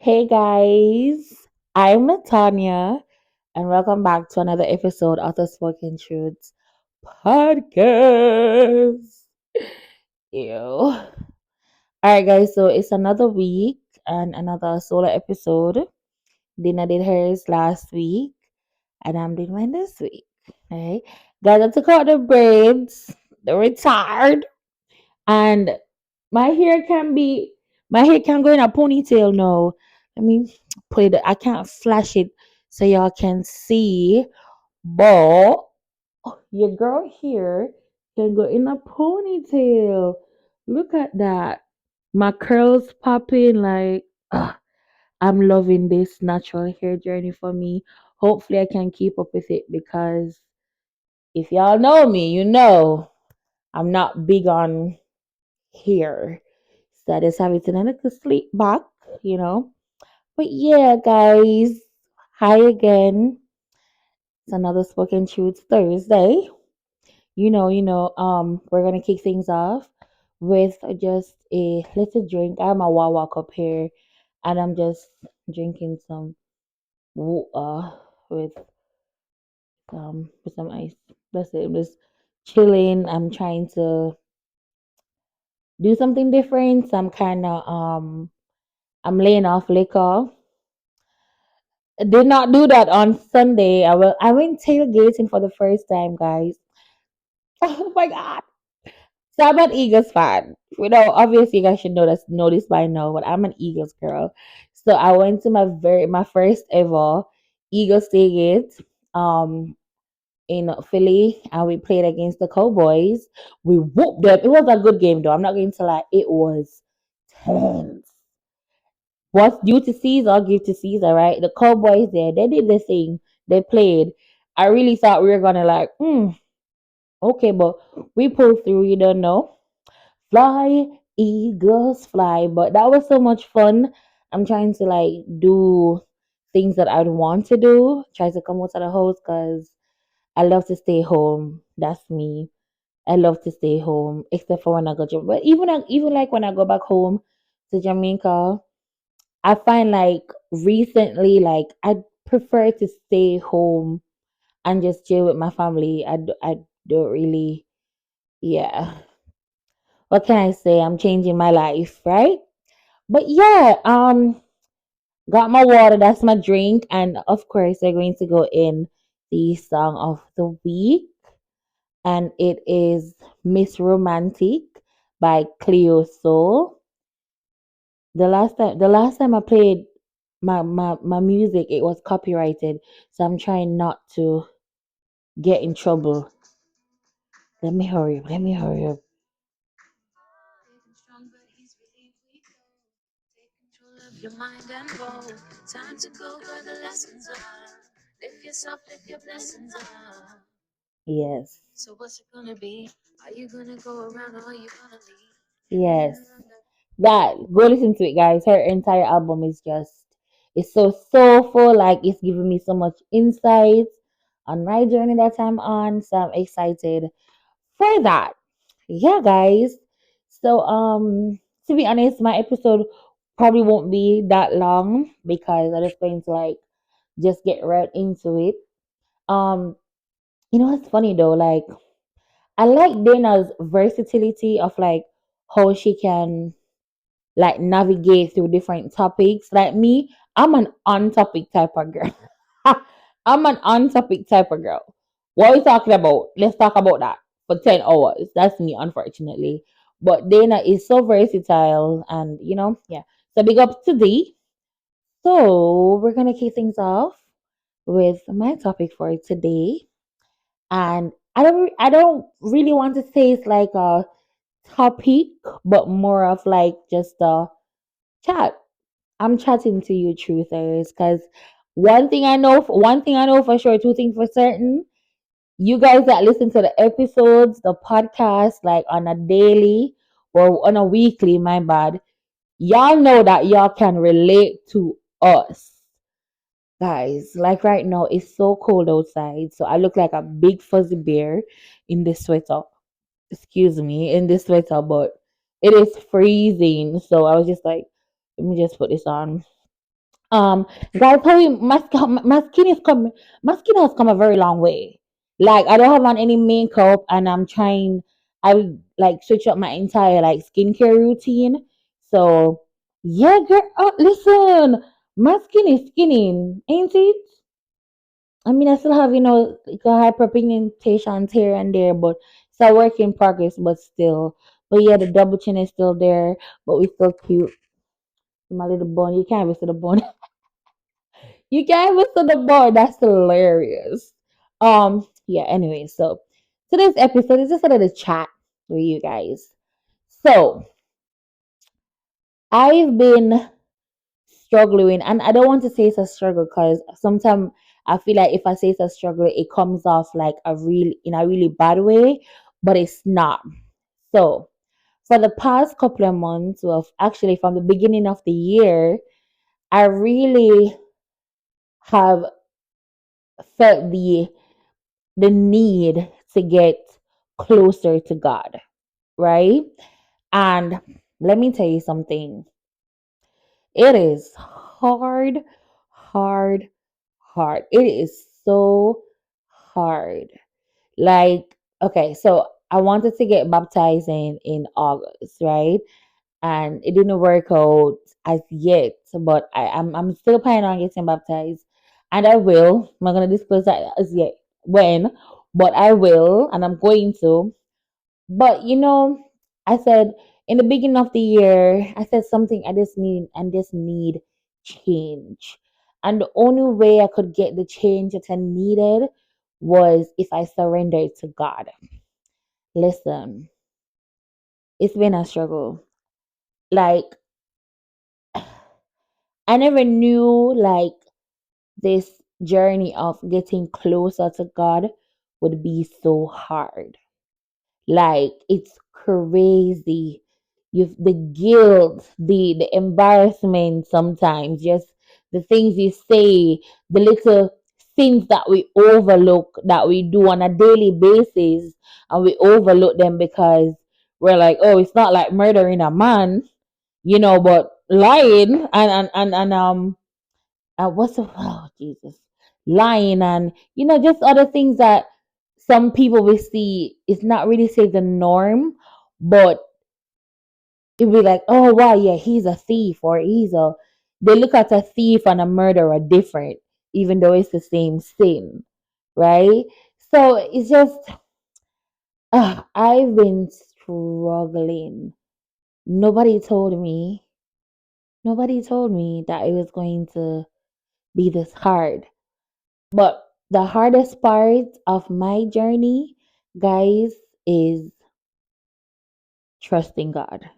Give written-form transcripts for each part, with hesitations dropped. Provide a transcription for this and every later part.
Hey guys, I'm Natanya, and welcome back to another episode of the Spoken Truths podcast. Ew. All right, guys, so it's another week and another solo episode. Dina did hers last week, and I'm doing mine this week. All right, guys, I took out the braids, they're retired, and my hair can be my hair can go in a ponytail now. Let me put it. I can't flash it so y'all can see, but your girl here can go in a ponytail. Look at that. My curls popping like I'm loving this natural hair journey for me. Hopefully I can keep up with it because if y'all know me, you know I'm not big on hair. So I just have it in a little sleep back, you know. But yeah, guys, hi again. It's another Spoken Truth Thursday. We're gonna kick things off with just a little drink. I have my Wawa cup here, and I'm just drinking some water with some ice. That's it. I'm just chilling. I'm trying to do something different. So I'm laying off liquor. I did not do that on Sunday. I went tailgating for the first time, guys. Oh my god. So I'm an Eagles fan. Obviously you guys should know this by now, but I'm an Eagles girl. So I went to my first ever Eagles tailgate in Philly, and we played against the Cowboys. We whooped them. It was a good game though. I'm not going to lie, it was tense. What's due to Caesar, give to Caesar, right? The Cowboys there, they did the thing. They played. I really thought we were gonna okay, but we pulled through, you don't know. Fly, Eagles, fly. But that was so much fun. I'm trying to do things that I'd want to do. Try to come out of the house because I love to stay home. That's me. I love to stay home, except for when I go to. But even like when I go back home to Jamaica, I find recently, I prefer to stay home and just chill with my family. I don't really, yeah. What can I say? I'm changing my life, right? But yeah, got my water. That's my drink, and of course, we're going to go in the song of the week, and it is Miss Romantic by Cleo Soul. The last time I played my music, it was copyrighted, so I'm trying not to get in trouble. Let me hurry up. Yes. Yes. That go listen to it, guys. Her entire album is just it's so soulful, like it's giving me so much insight on my journey that I'm on. So I'm excited for that. Yeah, guys. So to be honest, my episode probably won't be that long because I'm just going to just get right into it. Um, what's funny though, I like Dana's versatility of how she can navigate through different topics. Like me, I'm an on topic type of girl. I'm an on topic type of girl. What are we talking about? Let's talk about that for 10 hours. That's me, unfortunately. But Dana is so versatile and yeah. So big up to Dee. So we're gonna kick things off with my topic for today. And I don't really want to say it's like a topic, but more of just a chat. I'm chatting to you, truthers, because one thing I know for sure, two things for certain. You guys that listen to the episodes, the podcast, like on a daily or on a weekly, my bad, y'all know that y'all can relate to us. Guys, like right now, it's so cold outside, so I look like a big fuzzy bear in this sweater. Excuse me, in this sweater, but it is freezing. So I was just like, let me just put this on. Um, guys, how my skin is coming. My skin has come a very long way. Like I don't have on any makeup, and I'm trying. I like switch up my entire like skincare routine. So yeah, girl. Listen, my skin is skinning, ain't it? I mean, I still have like a hyperpigmentation here and there, but it's a work in progress. But still, but yeah, the double chin is still there, but we still cute. My little bone, you can't even see the bone. You gave us to the board. That's hilarious. Yeah, anyway, so today's episode is just a little chat with you guys. So I've been struggling, and I don't want to say it's a struggle because sometimes I feel like if I say it's a struggle, it comes off like in a really bad way, but it's not. So for the past couple of months, well, actually from the beginning of the year, I really have felt the need to get closer to God, right? And let me tell you something. It is hard, hard, hard. It is so hard. Like, okay, so I wanted to get baptized in August, right? And it didn't work out as yet, but I'm still planning on getting baptized, and I will. I'm not gonna disclose that as yet when, but I will, and I'm going to. But I said in the beginning of the year, I said something I just need change, and the only way I could get the change that I needed was if I surrendered to God. Listen, it's been a struggle. Like I never knew like this journey of getting closer to God would be so hard. Like it's crazy. You've the guilt, the embarrassment sometimes, just the things you say, the little things that we overlook that we do on a daily basis, and we overlook them because we're like, oh, it's not like murdering a man, but lying and what's the oh Jesus, lying and just other things that some people will see is not really say the norm, but it will be like, oh wow, yeah, he's a thief, or they look at a thief and a murderer different, even though it's the same sin, right? So it's just I've been struggling. Nobody told me, nobody told me that it was going to be this hard. But the hardest part of my journey, guys, is trusting God.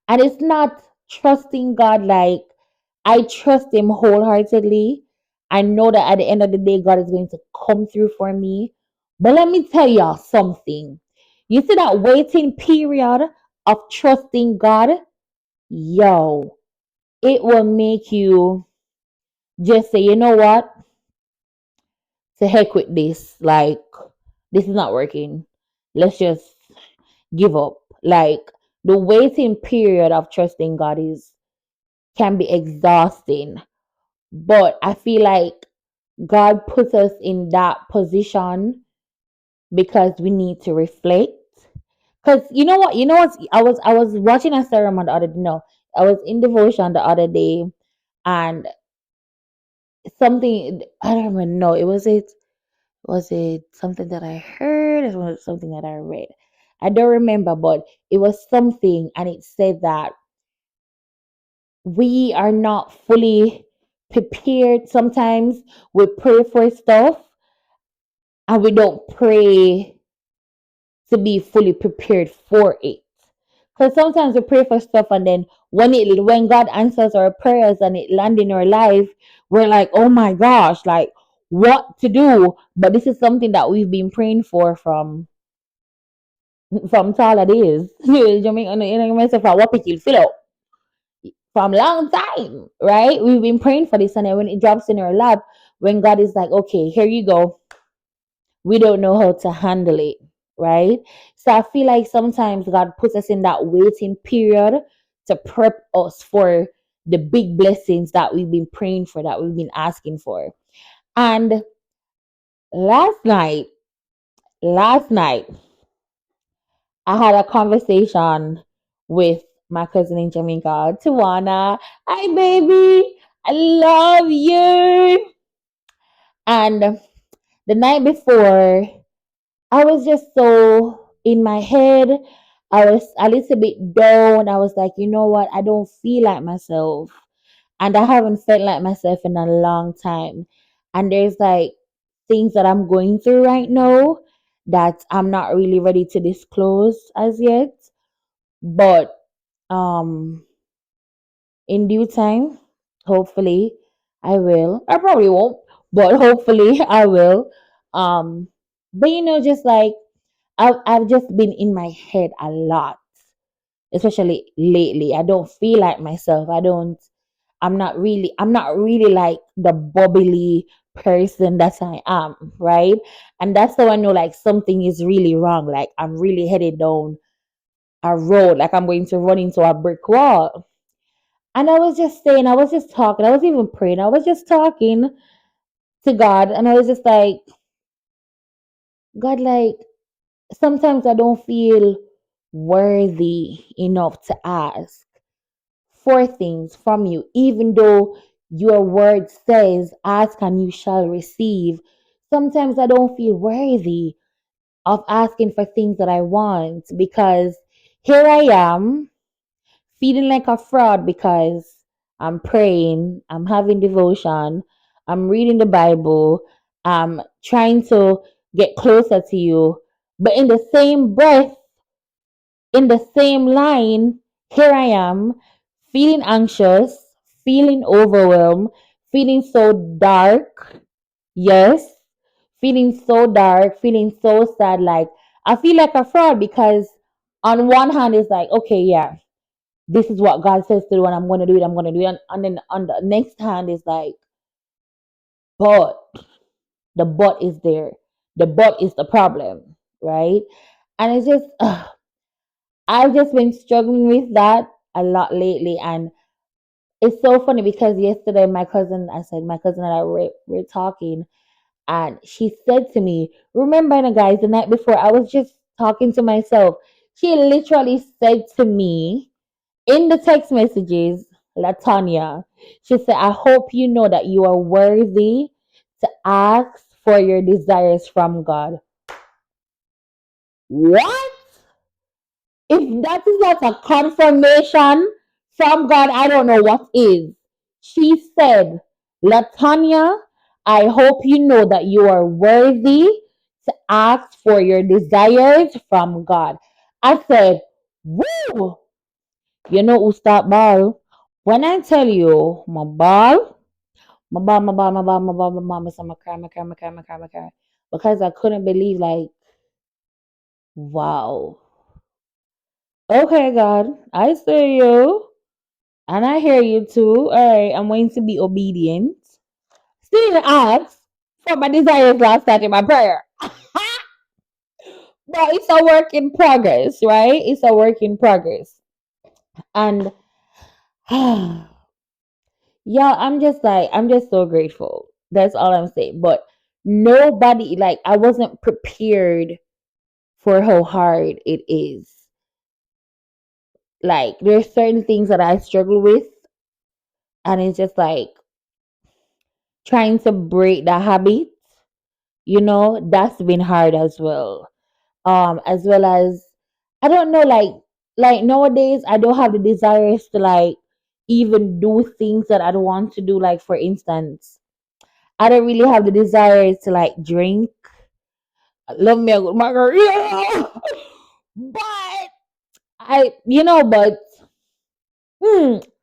And it's not trusting God like I trust Him wholeheartedly. I know that at the end of the day, God is going to come through for me. But let me tell y'all something. You see that waiting period of trusting God? Yo, it will make you just say, you know what? To heck with this. Like, this is not working. Let's just give up. Like, the waiting period of trusting God is can be exhausting. But I feel like God puts us in that position because we need to reflect. Because you know what? I was watching a sermon the other day. No, I was in devotion the other day, and something I don't even know. Was it something that I heard? It was something that I read. I don't remember, but it was something, and it said that we are not fully prepared. Sometimes we pray for stuff and we don't pray to be fully prepared for it. Because sometimes we pray for stuff and then when God answers our prayers and it lands in our life, we're like, oh my gosh, like what to do? But this is something that we've been praying for from all it is. You mean myself what people feel out from long time, right? We've been praying for this, and then when it drops in our lap, when God is like, okay, here you go, we don't know how to handle it, right? So I feel like sometimes God puts us in that waiting period to prep us for the big blessings that we've been praying for, that we've been asking for. And last night, last night, I had a conversation with my cousin in Jamaica, Tawana. Hi, baby. I love you. And the night before, I was just so in my head. I was a little bit down. I was like, you know what? I don't feel like myself. And I haven't felt like myself in a long time. And there's like things that I'm going through right now that I'm not really ready to disclose as yet. But um in due time, hopefully I will. I probably won't, but hopefully I will. Um but just like I've just been in my head a lot, especially lately. I don't feel like myself. I'm not really like the bubbly person that I am, right? And that's how I know like something is really wrong. Like I'm really headed down a road, like I'm going to run into a brick wall. And I was just saying, I was just talking, I was even praying, I was just talking to God, and I was just like, God, like, sometimes I don't feel worthy enough to ask for things from you, even though your word says, ask and you shall receive. Sometimes I don't feel worthy of asking for things that I want, because here I am feeling like a fraud because I'm praying, I'm having devotion, I'm reading the Bible, I'm trying to get closer to you. But in the same breath, in the same line, here I am feeling anxious, feeling overwhelmed, feeling so dark. Yes, feeling so dark, feeling so sad. Like, I feel like a fraud because, on one hand, it's like, okay, yeah, this is what God says to do, and I'm going to do it. I'm going to do it. And then on the next hand is like, but the but is there. The but is the problem, right? And it's just, I've just been struggling with that a lot lately. And it's so funny because yesterday, my cousin and I were talking, and she said to me, remember, guys, the night before, I was just talking to myself. She literally said to me, in the text messages, Latanya, she said, I hope you know that you are worthy to ask for your desires from God. What? If that is not a confirmation from God, I don't know what is. She said, Latanya, I hope you know that you are worthy to ask for your desires from God. I said, woo! You know who start ball? When I tell you my ball, my cry, my cry, my cry, my cry, my cry. Because I couldn't believe, like, wow. Okay, God, I see you. And I hear you too. All right, I'm going to be obedient. Still ask for my desires last night in my prayer. But it's a work in progress, right? It's a work in progress. And yeah, I'm just so grateful. That's all I'm saying. But nobody, like, I wasn't prepared for how hard it is. Like, there's certain things that I struggle with, and it's just like trying to break the habit, that's been hard as well. As well as, I don't know, like nowadays I don't have the desires to, like, even do things that I don't want to do. Like, for instance, I don't really have the desire to, like, drink. Love me a good margarita. But but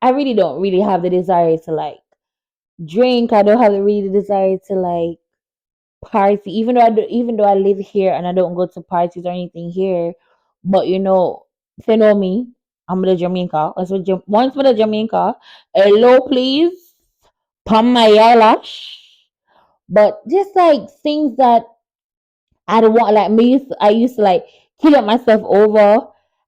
I really don't really have the desire to, like, drink. I don't have the really desire to, like, party. Even though I live here and I don't go to parties or anything here, but if you know me, I'm the Jamaica. Once with the Jamaica, hello, please, pump my eyelash. But just like things that I don't want, like me. I used to like kill up myself over.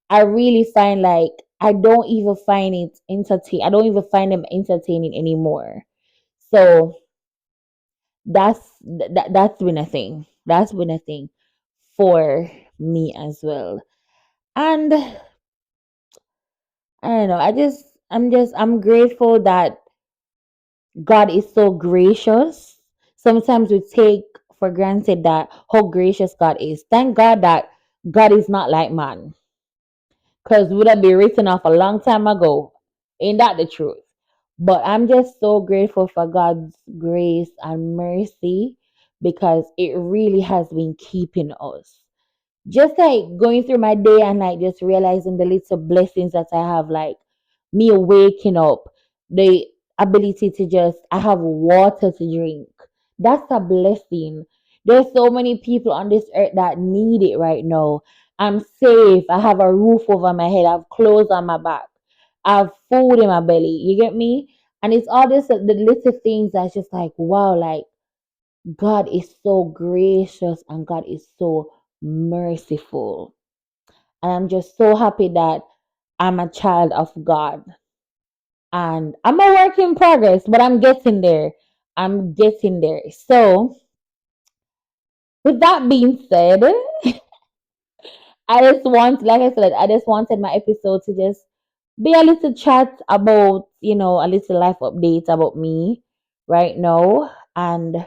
I really find like I don't even find it entertain. I don't even find them entertaining anymore. So that's been a thing. That's been a thing for me as well. And I don't know. I'm grateful that God is so gracious. Sometimes we take for granted that how gracious God is. Thank God that God is not like man. Because would have been written off a long time ago. Ain't that the truth? But I'm just so grateful for God's grace and mercy because it really has been keeping us. Just like going through my day and like just realizing the little blessings that I have, like me waking up, the ability to just I have water to drink. That's a blessing. There's so many people on this earth that need it right now. I'm safe. I have a roof over my head. I have clothes on my back. I have food in my belly. You get me? And it's all this the little things that's just like wow, like God is so gracious and God is so merciful. And I'm just so happy that I'm a child of God. And I'm a work in progress, but I'm getting there. I'm getting there. So, with that being said, like I said, I just wanted my episode to just be a little chat about, a little life update about me right now. And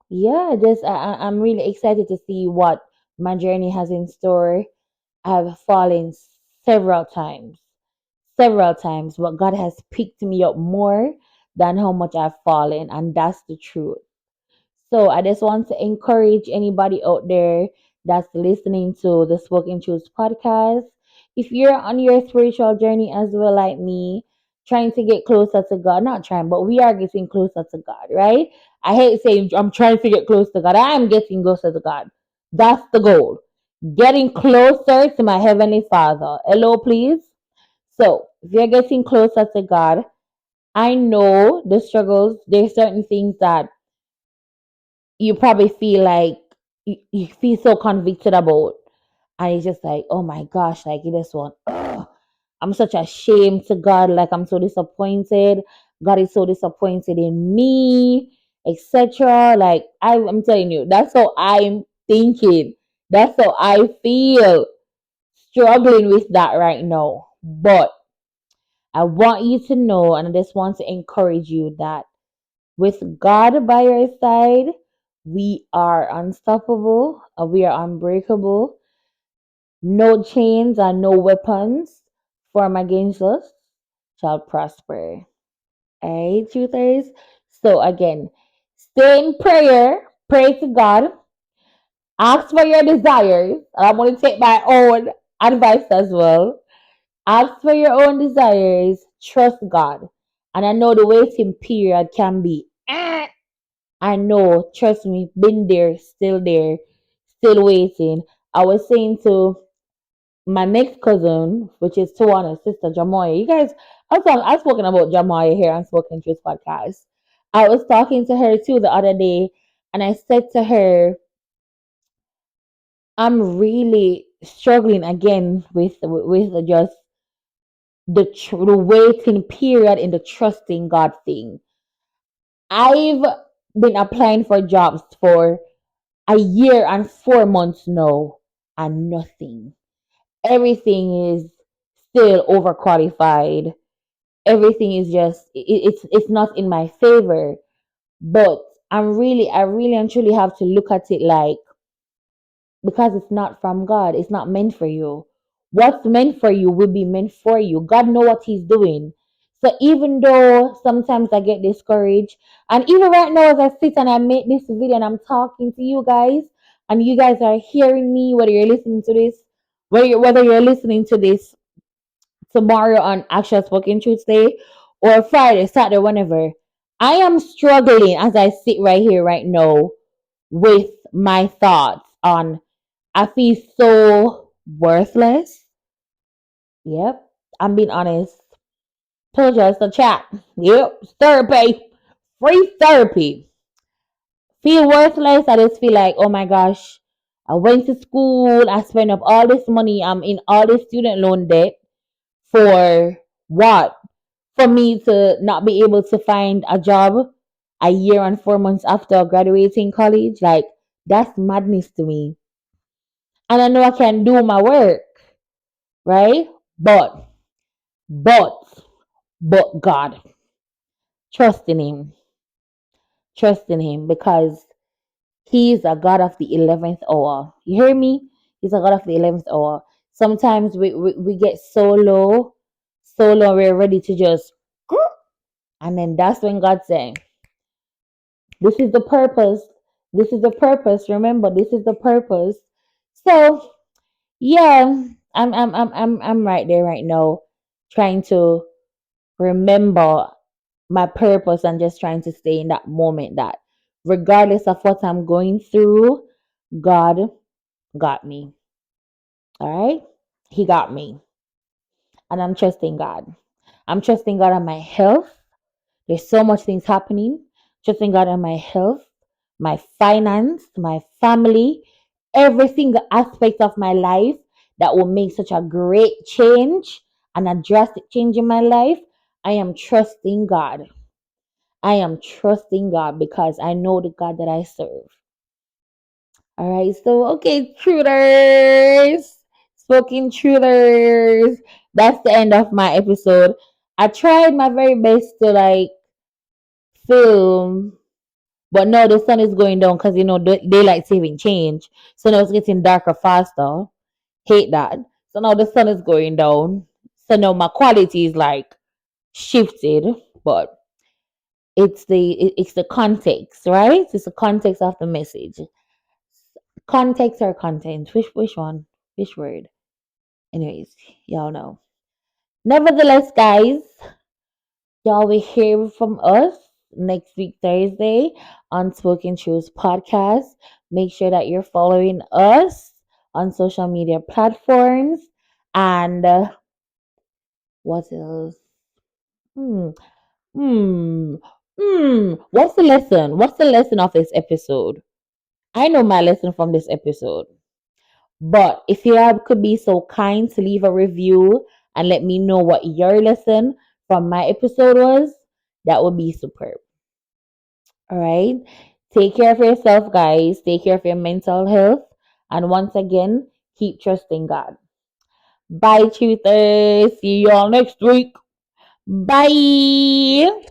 yeah, I'm really excited to see what my journey has in store. I've fallen several times, but God has picked me up more than how much I've fallen, and that's the truth. So I just want to encourage anybody out there that's listening to the Spoken Truth podcast. If you're on your spiritual journey as well, like me, trying to get closer to God, not trying, but we are getting closer to God, right? I hate saying I'm trying to get close to God. I am getting closer to God. That's the goal. Getting closer to my Heavenly Father. Hello, please. So, if you're getting closer to God, I know the struggles. There's certain things that you probably feel like you feel so convicted about, and it's just like, oh my gosh, like you just want, ugh, I'm such a shame to God, like I'm so disappointed. God is so disappointed in me, etc. Like I'm telling you, that's how I'm thinking. That's how I feel, struggling with that right now. But I want you to know, and I just want to encourage you that with God by your side, we are unstoppable, we are unbreakable. No chains and no weapons formed against us shall prosper. Alright, truthers? So again, stay in prayer, pray to God, ask for your desires. And I'm going to take my own advice as well. Ask for your own desires, trust God. And I know the waiting period can be I know, trust me, been there, still waiting. I was saying to my next cousin, which is Tawana's sister, Jamoya. You guys, I've spoken about Jamoya here on Spoken Truth Podcast. I was talking to her too the other day, and I said to her, I'm really struggling again with just the waiting period in the trusting God thing. I've been applying for jobs for a year and 4 months now, and nothing. Everything is still overqualified. Everything is just it's not in my favor. But I really and truly have to look at it like, because it's not from God, it's not meant for you. What's meant for you will be meant for you. God know what He's doing. So even though sometimes I get discouraged, and even right now as I sit and I make this video and I'm talking to you guys, and you guys are hearing me, whether you're listening to this, whether you're listening to this tomorrow on Actual Spoken Tuesday or Friday, Saturday, whenever, I am struggling as I sit right here right now with my thoughts on I feel so worthless. Yep, I'm being honest. Told you it's a chat. Yep, therapy, free therapy. Feel worthless. I just feel like, oh my gosh, I went to school. I spent up all this money. I'm in all this student loan debt For what? For me to not be able to find a job a year and 4 months after graduating college? Like, that's madness to me. And I know I can do my work, right? But, but, but God, trust in Him, trust in Him, because He is a God of the 11th hour. You hear me? He's a God of the 11th hour. Sometimes we get so low, we're ready to just, and then that's when God saying, this is the purpose. This is the purpose. Remember, this is the purpose. So yeah, I'm right there right now, trying to remember my purpose and just trying to stay in that moment that regardless of what I'm going through, God got me. All right? He got me. And I'm trusting God. I'm trusting God on my health. There's so much things happening. Trusting God on my health, my finance, my family, every single aspect of my life that will make such a great change and a drastic change in my life. I am trusting God. I am trusting God because I know the God that I serve. All right, so okay, truthers, spoken truthers. That's the end of my episode. I tried my very best to like film, but no, the sun is going down because daylight saving change, so now it's getting darker faster. Hate that. So now the sun is going down, so now my quality is like shifted, but it's the context, right? It's the context of the message. Context or content? Which one? Which word? Anyways, y'all know. Nevertheless, guys, y'all will hear from us next week Thursday on Spoken Truths podcast. Make sure that you're following us on social media platforms. And what else? Hmm. Hmm. What's the lesson? What's the lesson of this episode? I know my lesson from this episode. But if you could be so kind to leave a review and let me know what your lesson from my episode was, that would be superb. All right. Take care of yourself, guys. Take care of your mental health. And once again, keep trusting God. Bye, truthers. See you all next week. Bye.